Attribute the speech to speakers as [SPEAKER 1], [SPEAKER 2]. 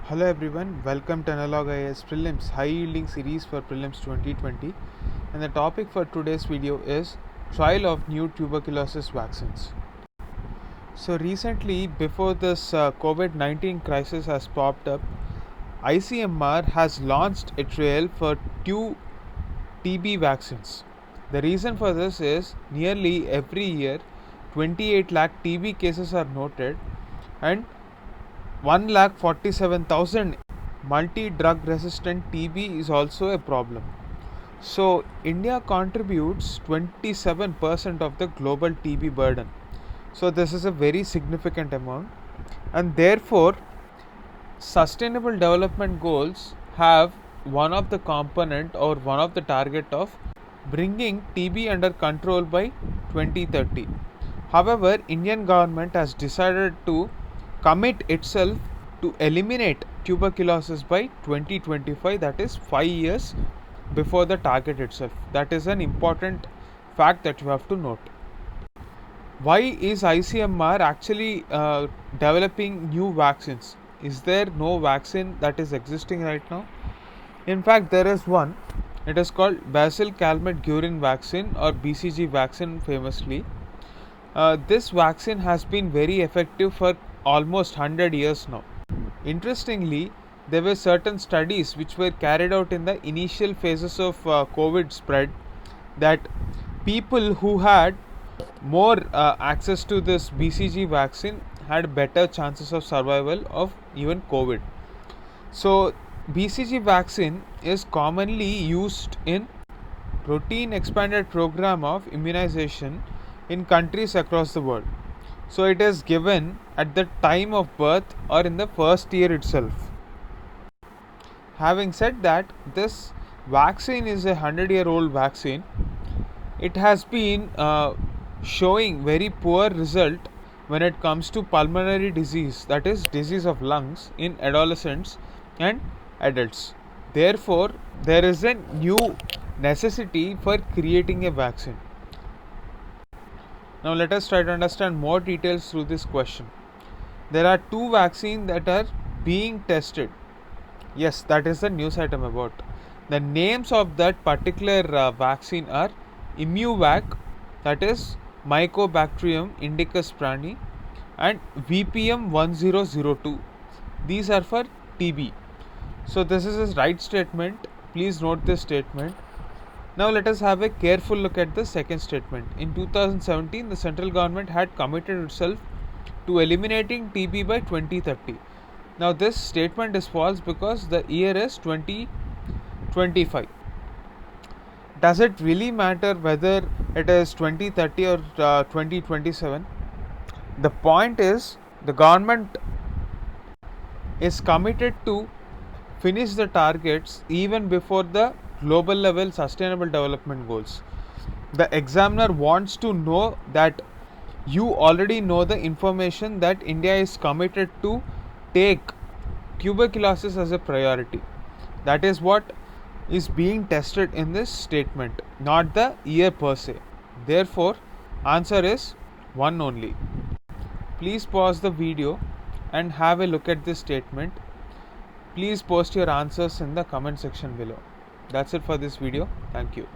[SPEAKER 1] Hello everyone, welcome to Analog IAS Prelims High Yielding Series for Prelims 2020, and the topic for today's video is trial of new tuberculosis vaccines. So recently, before this COVID-19 crisis has popped up, ICMR has launched a trial for two TB vaccines. The reason for this is nearly every year 28 lakh TB cases are noted and 1,47,000 multi-drug resistant TB is also a problem. So India contributes 27% of the global TB burden. So this is a very significant amount, and therefore sustainable development goals have one of the component or one of the target of bringing TB under control by 2030. However, Indian government has decided to commit itself to eliminate tuberculosis by 2025, that is 5 years before the target itself. That is an important fact that you have to note. Why is ICMR actually developing new vaccines? Is there no vaccine that is existing right now? In fact, there is one. It is called Basal Calmette Guerin vaccine, or BCG vaccine famously. This vaccine has been very effective for almost 100 years now. Interestingly, there were certain studies which were carried out in the initial phases of COVID spread that people who had more access to this BCG vaccine had better chances of survival of even COVID. So BCG vaccine is commonly used in routine expanded program of immunization in countries across the world. So it is given at the time of birth or in the first year itself. Having said that, this vaccine is a 100-year-old vaccine. It has been showing very poor result when it comes to pulmonary disease, that is disease of lungs, in adolescents and adults. Therefore, there is a new necessity for creating a vaccine. Now let us try to understand more details through this question. There are two vaccines that are being tested. Yes, that is the news item about. The names of that particular vaccine are Immuvac, that is Mycobacterium indicus prani, and VPM 1002. These are for TB. So this is his right statement. Please note this statement. Now let us have a careful look at the second statement. In 2017, the central government had committed itself to eliminating TB by 2030. Now this statement is false because the year is 2025. Does it really matter whether it is 2030 or 2027? The point is, the government is committed to finish the targets even before the global level sustainable development goals. The examiner wants to know that you already know the information that India is committed to take tuberculosis as a priority. That is what is being tested in this statement, not the year per se. Therefore, answer is one only. Please pause the video and have a look at this statement. Please post your answers in the comment section below. That's it for this video. Thank you.